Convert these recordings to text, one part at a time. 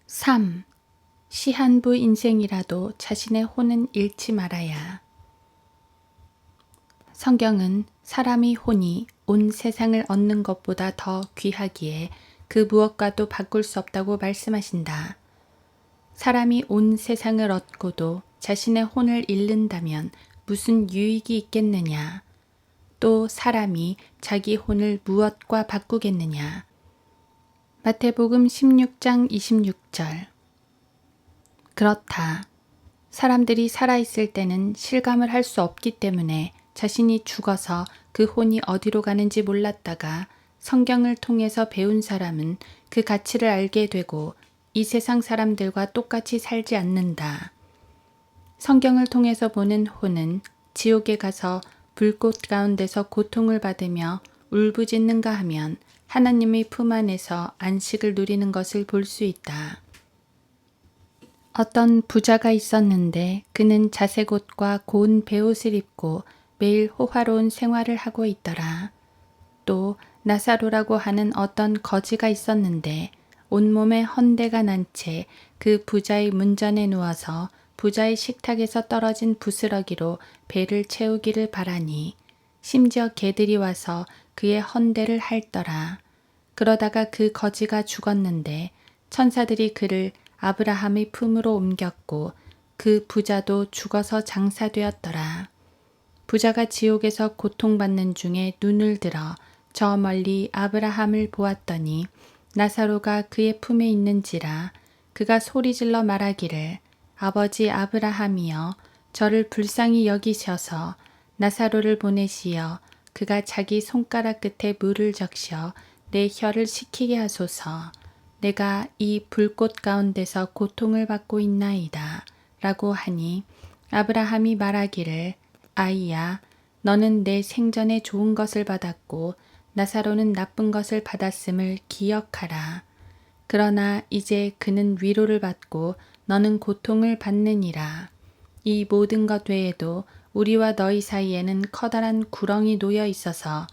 3. 시한부 인생이라도 자신의 혼은 잃지 말아야. 성경은 사람이 혼이 온 세상을 얻는 것보다 더 귀하기에 그 무엇과도 바꿀 수 없다고 말씀하신다. 사람이 온 세상을 얻고도 자신의 혼을 잃는다면 무슨 유익이 있겠느냐? 또 사람이 자기 혼을 무엇과 바꾸겠느냐? 마태복음 16장 26절. 그렇다. 사람들이 살아있을 때는 실감을 할 수 없기 때문에 자신이 죽어서 그 혼이 어디로 가는지 몰랐다가 성경을 통해서 배운 사람은 그 가치를 알게 되고 이 세상 사람들과 똑같이 살지 않는다. 성경을 통해서 보는 혼은 지옥에 가서 불꽃 가운데서 고통을 받으며 울부짖는가 하면 하나님의 품 안에서 안식을 누리는 것을 볼 수 있다. 어떤 부자가 있었는데 그는 자색 옷과 고운 베옷을 입고 매일 호화로운 생활을 하고 있더라. 또 나사로라고 하는 어떤 거지가 있었는데 온몸에 헌대가 난 채 그 부자의 문전에 누워서 부자의 식탁에서 떨어진 부스러기로 배를 채우기를 바라니 심지어 개들이 와서 그의 헌대를 핥더라. 그러다가 그 거지가 죽었는데 천사들이 그를 아브라함의 품으로 옮겼고 그 부자도 죽어서 장사되었더라. 부자가 지옥에서 고통받는 중에 눈을 들어 저 멀리 아브라함을 보았더니 나사로가 그의 품에 있는지라. 그가 소리질러 말하기를 아버지 아브라함이여 저를 불쌍히 여기셔서 나사로를 보내시어 그가 자기 손가락 끝에 물을 적셔 내 혀를 식히게 하소서. 내가 이 불꽃 가운데서 고통을 받고 있나이다. 라고 하니 아브라함이 말하기를 아이야 너는 내 생전에 좋은 것을 받았고 나사로는 나쁜 것을 받았음을 기억하라. 그러나 이제 그는 위로를 받고 너는 고통을 받느니라. 이 모든 것 외에도 우리와 너희 사이에는 커다란 구렁이 놓여 있어서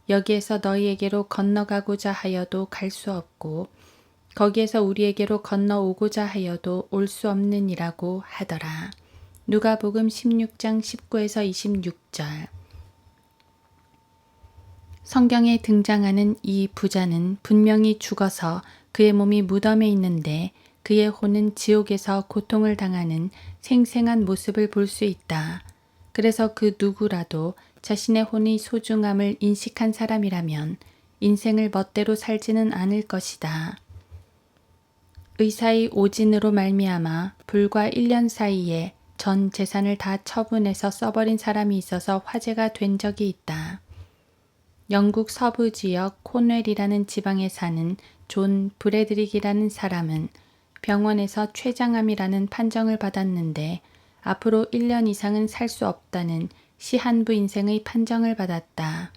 여기에서 너희에게로 건너가고자 하여도 갈 수 없고 거기에서 우리에게로 건너오고자 하여도 올 수 없느니라고 하더라. 누가복음 16장 19에서 26절. 성경에 등장하는 이 부자는 분명히 죽어서 그의 몸이 무덤에 있는데 그의 혼은 지옥에서 고통을 당하는 생생한 모습을 볼 수 있다. 그래서 그 누구라도 자신의 혼의 소중함을 인식한 사람이라면 인생을 멋대로 살지는 않을 것이다. 의사의 오진으로 말미암아 불과 1년 사이에 전 재산을 다 처분해서 써버린 사람이 있어서 화제가 된 적이 있다. 영국 서부 지역 콘웰이라는 지방에 사는 존 브래드릭이라는 사람은 병원에서 췌장암이라는 판정을 받았는데 앞으로 1년 이상은 살 수 없다는 시한부 인생의 판정을 받았다.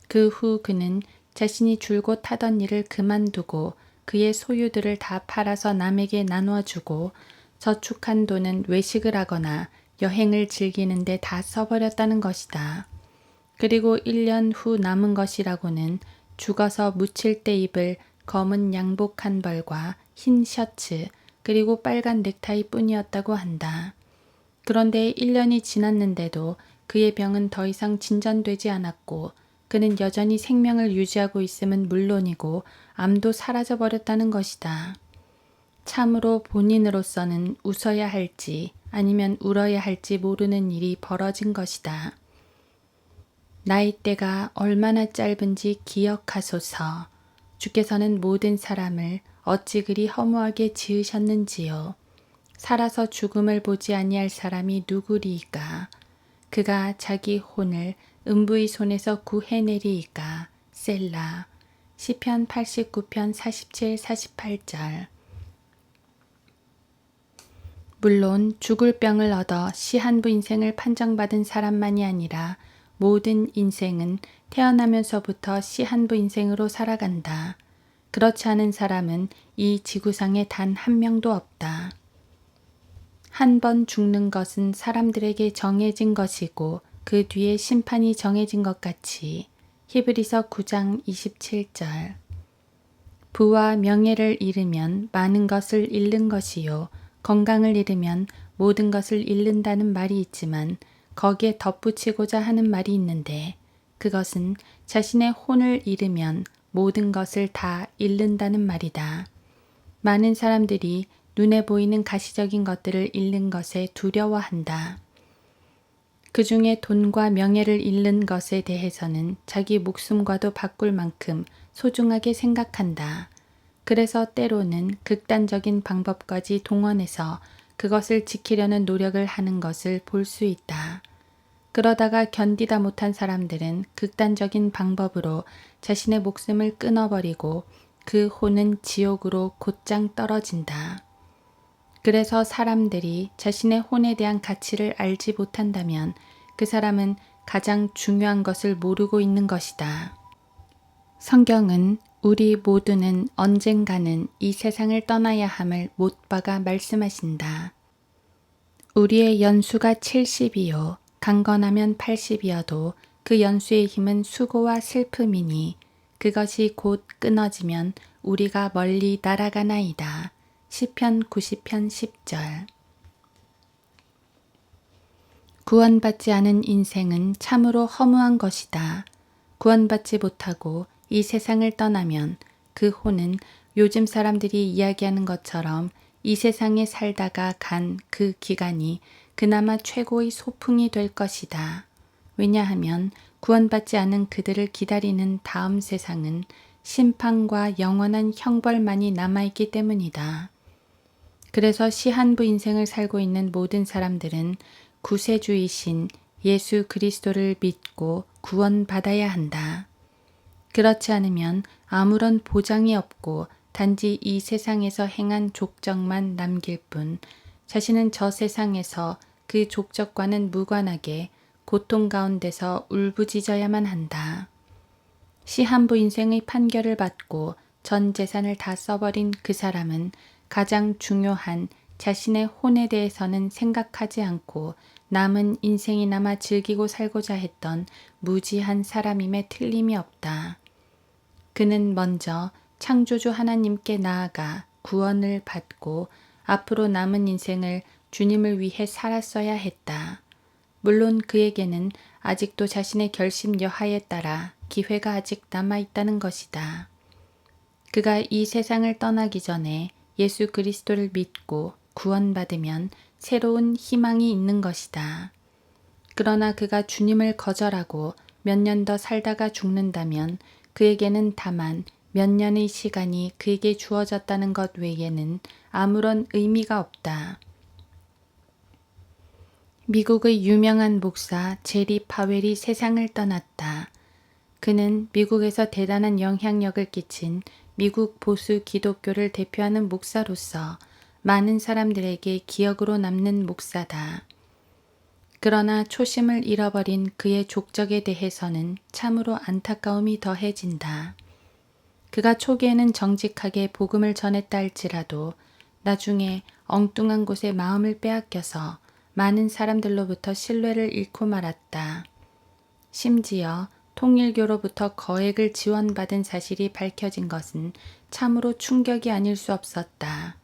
그 후 그는 자신이 줄곧 하던 일을 그만두고 그의 소유들을 다 팔아서 남에게 나눠주고 저축한 돈은 외식을 하거나 여행을 즐기는 데 다 써버렸다는 것이다. 그리고 1년 후 남은 것이라고는 죽어서 묻힐 때 입을 검은 양복 한 벌과 흰 셔츠 그리고 빨간 넥타이 뿐이었다고 한다. 그런데 1년이 지났는데도 그의 병은 더 이상 진전되지 않았고 그는 여전히 생명을 유지하고 있음은 물론이고 암도 사라져버렸다는 것이다. 참으로 본인으로서는 웃어야 할지 아니면 울어야 할지 모르는 일이 벌어진 것이다. 나이대가 얼마나 짧은지 기억하소서. 주께서는 모든 사람을 어찌 그리 허무하게 지으셨는지요. 살아서 죽음을 보지 아니할 사람이 누구리이까. 그가 자기 혼을 음부의 손에서 구해내리이까. 셀라. 시편 89편 47, 48절. 물론 죽을 병을 얻어 시한부 인생을 판정받은 사람만이 아니라 모든 인생은 태어나면서부터 시한부 인생으로 살아간다. 그렇지 않은 사람은 이 지구상에 단 한 명도 없다. 한 번 죽는 것은 사람들에게 정해진 것이고 그 뒤에 심판이 정해진 것 같이 히브리서 9장 27절. 부와 명예를 잃으면 많은 것을 잃는 것이요. 건강을 잃으면 모든 것을 잃는다는 말이 있지만 거기에 덧붙이고자 하는 말이 있는데 그것은 자신의 혼을 잃으면 모든 것을 다 잃는다는 말이다. 많은 사람들이 눈에 보이는 가시적인 것들을 잃는 것에 두려워한다. 그 중에 돈과 명예를 잃는 것에 대해서는 자기 목숨과도 바꿀 만큼 소중하게 생각한다. 그래서 때로는 극단적인 방법까지 동원해서 그것을 지키려는 노력을 하는 것을 볼 수 있다. 그러다가 견디다 못한 사람들은 극단적인 방법으로 자신의 목숨을 끊어버리고 그 혼은 지옥으로 곧장 떨어진다. 그래서 사람들이 자신의 혼에 대한 가치를 알지 못한다면 그 사람은 가장 중요한 것을 모르고 있는 것이다. 성경은 우리 모두는 언젠가는 이 세상을 떠나야 함을 못 박아 말씀하신다. 우리의 연수가 70이요 강건하면 80이어도 그 연수의 힘은 수고와 슬픔이니 그것이 곧 끊어지면 우리가 멀리 날아가나이다. 시편 90편 10절. 구원받지 않은 인생은 참으로 허무한 것이다. 구원받지 못하고 이 세상을 떠나면 그 혼은 요즘 사람들이 이야기하는 것처럼 이 세상에 살다가 간 그 기간이 그나마 최고의 소풍이 될 것이다. 왜냐하면 구원받지 않은 그들을 기다리는 다음 세상은 심판과 영원한 형벌만이 남아있기 때문이다. 그래서 시한부 인생을 살고 있는 모든 사람들은 구세주이신 예수 그리스도를 믿고 구원받아야 한다. 그렇지 않으면 아무런 보장이 없고 단지 이 세상에서 행한 족적만 남길 뿐 자신은 저 세상에서 그 족적과는 무관하게 고통 가운데서 울부짖어야만 한다. 시한부 인생의 판결을 받고 전 재산을 다 써버린 그 사람은 가장 중요한 자신의 혼에 대해서는 생각하지 않고 남은 인생이나마 즐기고 살고자 했던 무지한 사람임에 틀림이 없다. 그는 먼저 창조주 하나님께 나아가 구원을 받고 앞으로 남은 인생을 주님을 위해 살았어야 했다. 물론 그에게는 아직도 자신의 결심 여하에 따라 기회가 아직 남아있다는 것이다. 그가 이 세상을 떠나기 전에 예수 그리스도를 믿고 구원받으면 새로운 희망이 있는 것이다. 그러나 그가 주님을 거절하고 몇 년 더 살다가 죽는다면 그에게는 다만 몇 년의 시간이 그에게 주어졌다는 것 외에는 아무런 의미가 없다. 미국의 유명한 목사 제리 파웰이 세상을 떠났다. 그는 미국에서 대단한 영향력을 끼친 미국 보수 기독교를 대표하는 목사로서 많은 사람들에게 기억으로 남는 목사다. 그러나 초심을 잃어버린 그의 족적에 대해서는 참으로 안타까움이 더해진다. 그가 초기에는 정직하게 복음을 전했다 할지라도 나중에 엉뚱한 곳에 마음을 빼앗겨서 많은 사람들로부터 신뢰를 잃고 말았다. 심지어 통일교로부터 거액을 지원받은 사실이 밝혀진 것은 참으로 충격이 아닐 수 없었다.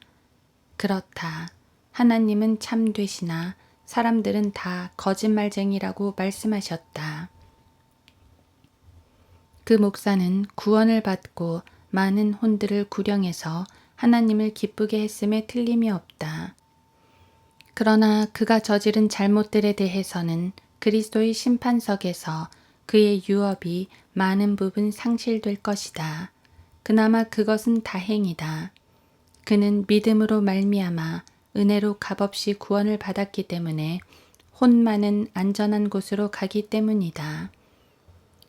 그렇다. 하나님은 참되시나 사람들은 다 거짓말쟁이라고 말씀하셨다. 그 목사는 구원을 받고 많은 혼들을 구령해서 하나님을 기쁘게 했음에 틀림이 없다. 그러나 그가 저지른 잘못들에 대해서는 그리스도의 심판석에서 그의 유업이 많은 부분 상실될 것이다. 그나마 그것은 다행이다. 그는 믿음으로 말미암아 은혜로 값없이 구원을 받았기 때문에 혼 많은 안전한 곳으로 가기 때문이다.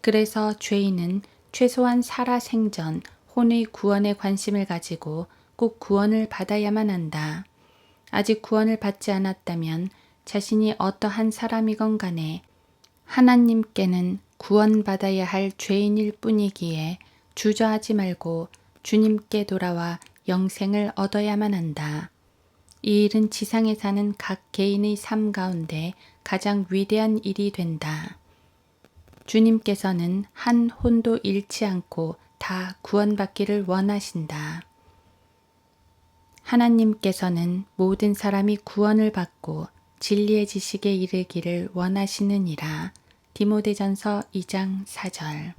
그래서 죄인은 최소한 살아생전 혼의 구원에 관심을 가지고 꼭 구원을 받아야만 한다. 아직 구원을 받지 않았다면 자신이 어떠한 사람이건 간에 하나님께는 구원받아야 할 죄인일 뿐이기에 주저하지 말고 주님께 돌아와 영생을 얻어야만 한다. 이 일은 지상에 사는 각 개인의 삶 가운데 가장 위대한 일이 된다. 주님께서는 한 혼도 잃지 않고 다 구원받기를 원하신다. 하나님께서는 모든 사람이 구원을 받고 진리의 지식에 이르기를 원하시느니라. 디모데전서 2장 4절.